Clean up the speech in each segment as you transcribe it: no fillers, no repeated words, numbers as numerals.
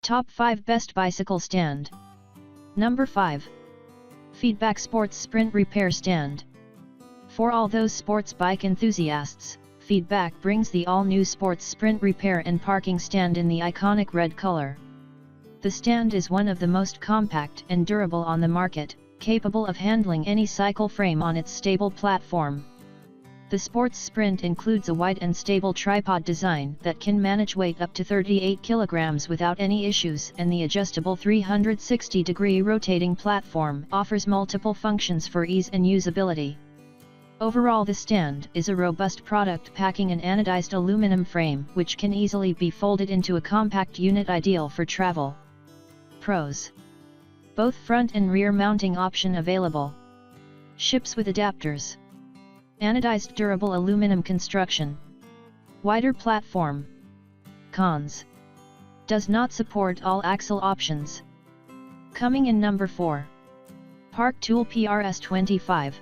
Top 5 Best Bicycle Stand. Number 5. Feedback Sports Sprint Repair Stand. For all those sports bike enthusiasts, Feedback brings the all-new Sports Sprint Repair and Parking Stand in the iconic red color. The stand is one of the most compact and durable on the market, capable of handling any cycle frame on its stable platform. The Sports Sprint includes a wide and stable tripod design that can manage weight up to 38 kg without any issues, and the adjustable 360-degree rotating platform offers multiple functions for ease and usability. Overall, the stand is a robust product packing an anodized aluminum frame which can easily be folded into a compact unit ideal for travel. Pros: both front and rear mounting option available. Ships with adapters. Anodized durable aluminum construction. Wider platform. Cons: does not support all axle options. Coming in number 4. Park Tool PRS 25.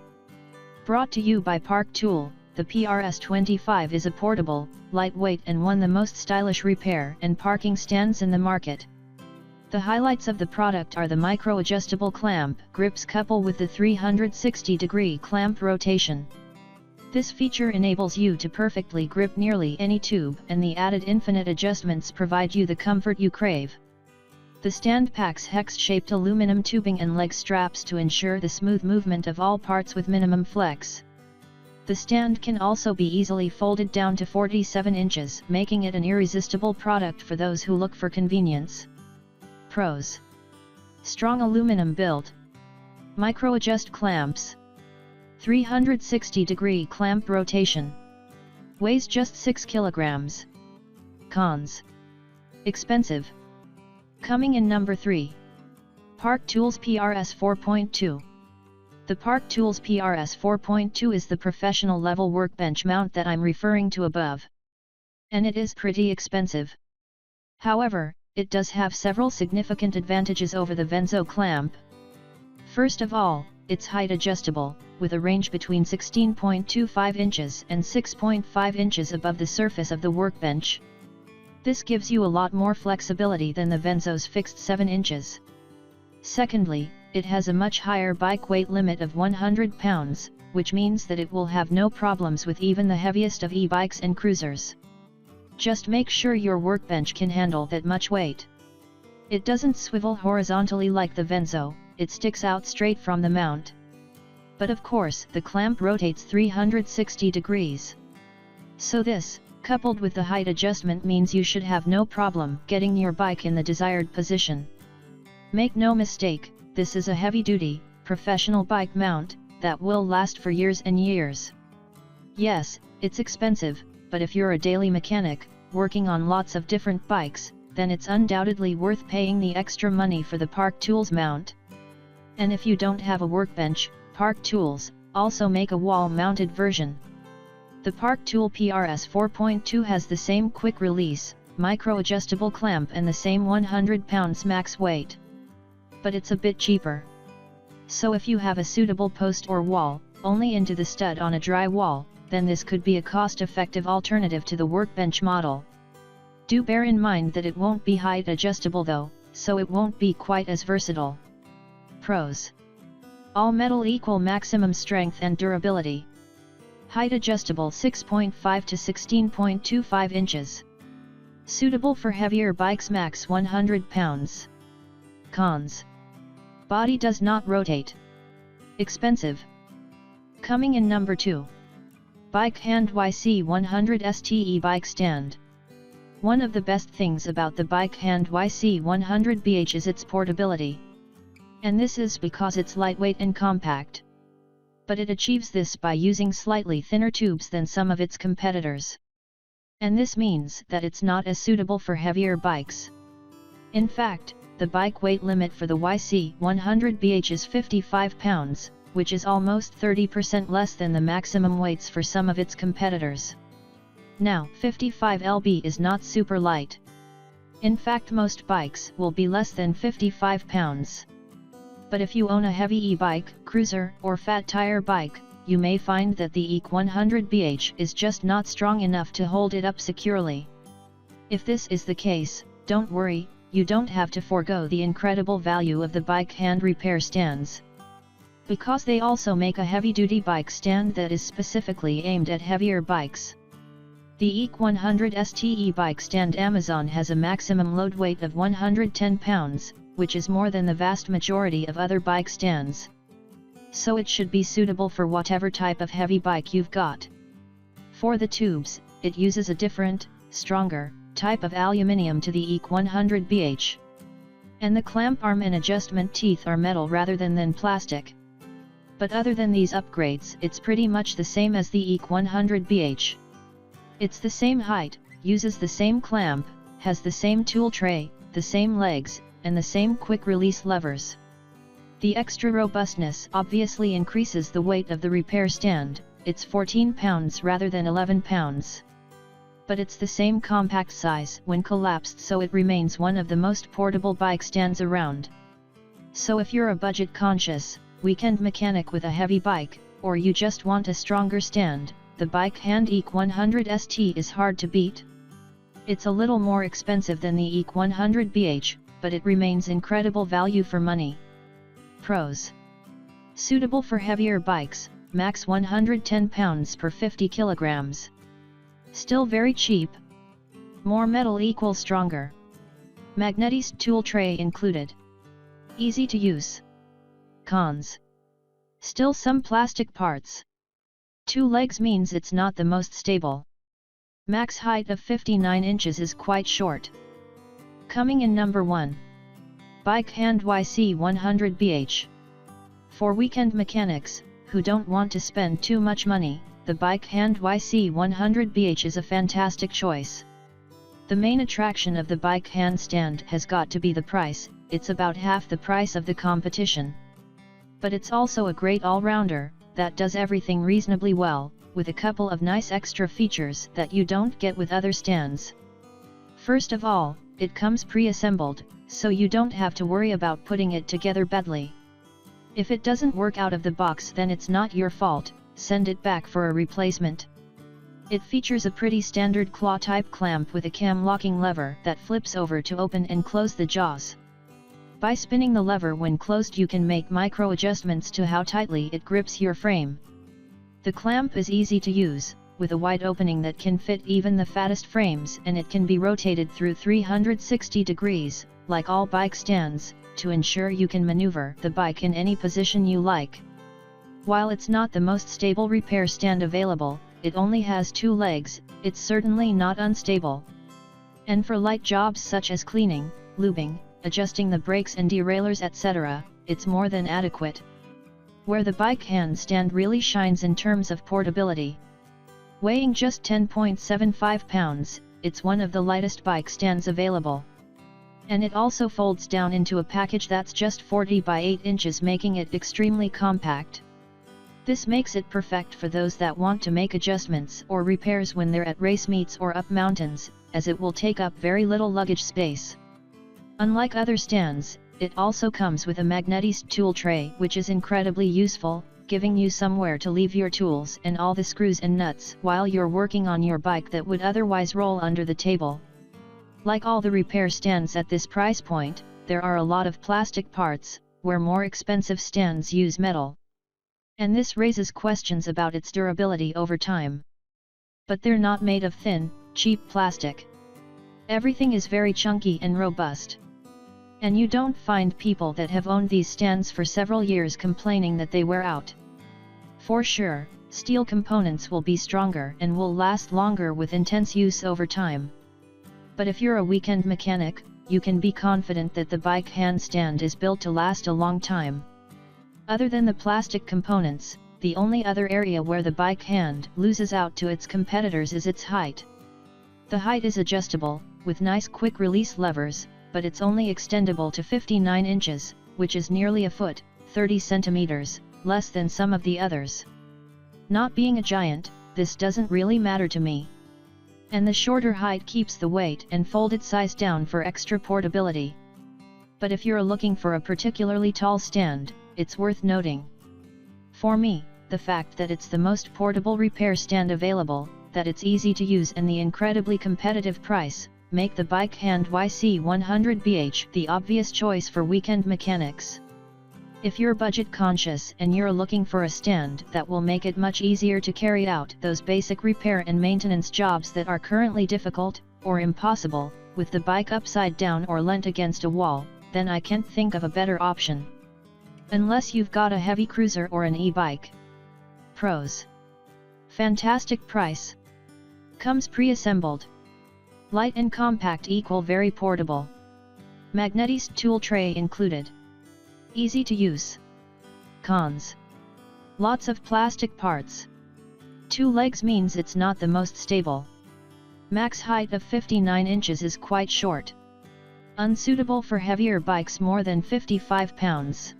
Brought to you by Park Tool, the PRS 25 is a portable, lightweight and one of the most stylish repair and parking stands in the market. The highlights of the product are the micro-adjustable clamp grips coupled with the 360-degree clamp rotation. This feature enables you to perfectly grip nearly any tube, and the added infinite adjustments provide you the comfort you crave. The stand packs hex-shaped aluminum tubing and leg straps to ensure the smooth movement of all parts with minimum flex. The stand can also be easily folded down to 47 inches, making it an irresistible product for those who look for convenience. Pros: strong aluminum build. Micro-adjust clamps. 360-degree clamp rotation. Weighs just 6 kilograms. Cons: expensive. Coming in number 3. Park Tools PRS 4.2. The Park Tools PRS 4.2 is the professional level workbench mount that I'm referring to above. And it is pretty expensive. However, it does have several significant advantages over the Venzo clamp. First of all, it's height adjustable, with a range between 16.25 inches and 6.5 inches above the surface of the workbench. This gives you a lot more flexibility than the Venzo's fixed 7 inches. Secondly, it has a much higher bike weight limit of 100 pounds, which means that it will have no problems with even the heaviest of e-bikes and cruisers. Just make sure your workbench can handle that much weight. It doesn't swivel horizontally like the Venzo, it sticks out straight from the mount. But of course, the clamp rotates 360 degrees. So this, coupled with the height adjustment, means you should have no problem getting your bike in the desired position. Make no mistake, this is a heavy-duty, professional bike mount that will last for years and years. Yes, it's expensive, but if you're a daily mechanic, working on lots of different bikes, then it's undoubtedly worth paying the extra money for the Park Tools mount. And if you don't have a workbench, Park Tools also make a wall-mounted version. The Park Tool PRS 4.2 has the same quick-release, micro-adjustable clamp and the same 100 pounds max weight. But it's a bit cheaper. So if you have a suitable post or wall, only into the stud on a dry wall, then this could be a cost-effective alternative to the workbench model. Do bear in mind that it won't be height adjustable though, so it won't be quite as versatile. Pros: all metal equal maximum strength and durability. Height adjustable 6.5 to 16.25 inches. Suitable for heavier bikes max 100 pounds. Cons: body does not rotate. Expensive. Coming in number 2. Bike Hand YC100 STE Bike Stand. One of the best things about the Bike Hand YC100BH is its portability. And this is because it's lightweight and compact. But it achieves this by using slightly thinner tubes than some of its competitors. And this means that it's not as suitable for heavier bikes. In fact, the bike weight limit for the YC100BH is 55 pounds, which is almost 30% less than the maximum weights for some of its competitors. Now, 55 lb is not super light. In fact, most bikes will be less than 55 pounds. But if you own a heavy e-bike, cruiser, or fat tire bike, you may find that the YC100BH is just not strong enough to hold it up securely. If this is the case, don't worry, you don't have to forego the incredible value of the bike hand repair stands. Because they also make a heavy-duty bike stand that is specifically aimed at heavier bikes. The EEC 100 STE bike stand Amazon has a maximum load weight of 110 pounds, which is more than the vast majority of other bike stands. So it should be suitable for whatever type of heavy bike you've got. For the tubes, it uses a different, stronger, type of aluminium to the EEC 100 BH. And the clamp arm and adjustment teeth are metal rather than plastic. But other than these upgrades, it's pretty much the same as the EEC 100 BH. It's the same height, uses the same clamp, has the same tool tray, the same legs, and the same quick release levers. The extra robustness obviously increases the weight of the repair stand, it's 14 pounds rather than 11 pounds. But it's the same compact size when collapsed, so it remains one of the most portable bike stands around. So if you're a budget-conscious, weekend mechanic with a heavy bike, or you just want a stronger stand, the Bike Hand EEC 100 ST is hard to beat. It's a little more expensive than the EEC 100 BH, but it remains incredible value for money. Pros: suitable for heavier bikes, max 110 pounds per 50 kilograms. Still very cheap. More metal equals stronger. Magnetized tool tray included. Easy to use. Cons: still some plastic parts. 2 legs means it's not the most stable. Max height of 59 inches is quite short. Coming in number 1. Bike Hand YC 100 BH. For weekend mechanics, who don't want to spend too much money, the Bike Hand YC 100 BH is a fantastic choice. The main attraction of the Bike Hand stand has got to be the price, it's about half the price of the competition. But it's also a great all-rounder, that does everything reasonably well, with a couple of nice extra features that you don't get with other stands. First of all, it comes pre-assembled, so you don't have to worry about putting it together badly. If it doesn't work out of the box, then it's not your fault, send it back for a replacement. It features a pretty standard claw-type clamp with a cam-locking lever that flips over to open and close the jaws. By spinning the lever when closed, you can make micro adjustments to how tightly it grips your frame. The clamp is easy to use, with a wide opening that can fit even the fattest frames, and it can be rotated through 360 degrees, like all bike stands, to ensure you can maneuver the bike in any position you like. While it's not the most stable repair stand available, it only has 2 legs, it's certainly not unstable. And for light jobs such as cleaning, lubing, adjusting the brakes and derailleurs etc., it's more than adequate. Where the Bike Hand stand really shines in terms of portability. Weighing just 10.75 pounds, it's one of the lightest bike stands available. And it also folds down into a package that's just 40 by 8 inches, making it extremely compact. This makes it perfect for those that want to make adjustments or repairs when they're at race meets or up mountains, as it will take up very little luggage space. Unlike other stands, it also comes with a magnetized tool tray, which is incredibly useful, giving you somewhere to leave your tools and all the screws and nuts while you're working on your bike that would otherwise roll under the table. Like all the repair stands at this price point, there are a lot of plastic parts, where more expensive stands use metal. And this raises questions about its durability over time. But they're not made of thin, cheap plastic. Everything is very chunky and robust. And you don't find people that have owned these stands for several years complaining that they wear out. For sure, steel components will be stronger and will last longer with intense use over time. But if you're a weekend mechanic, you can be confident that the Bike Hand stand is built to last a long time. Other than the plastic components, the only other area where the Bike Hand loses out to its competitors is its height. The height is adjustable, with nice quick release levers, but it's only extendable to 59 inches, which is nearly a foot, 30 centimeters, less than some of the others. Not being a giant, this doesn't really matter to me. And the shorter height keeps the weight and folded size down for extra portability. But if you're looking for a particularly tall stand, it's worth noting. For me, the fact that it's the most portable repair stand available, that it's easy to use, and the incredibly competitive price, make the bike hand YC100BH the obvious choice for weekend mechanics. If you're budget conscious and you're looking for a stand that will make it much easier to carry out those basic repair and maintenance jobs that are currently difficult, or impossible, with the bike upside down or leant against a wall, then I can't think of a better option. Unless you've got a heavy cruiser or an e-bike. Pros. Fantastic price. Comes pre-assembled. Light and compact equal very portable. Magnetized tool tray included. Easy to use. Cons. Lots of plastic parts. 2 legs means it's not the most stable. Max height of 59 inches is quite short. Unsuitable for heavier bikes more than 55 pounds.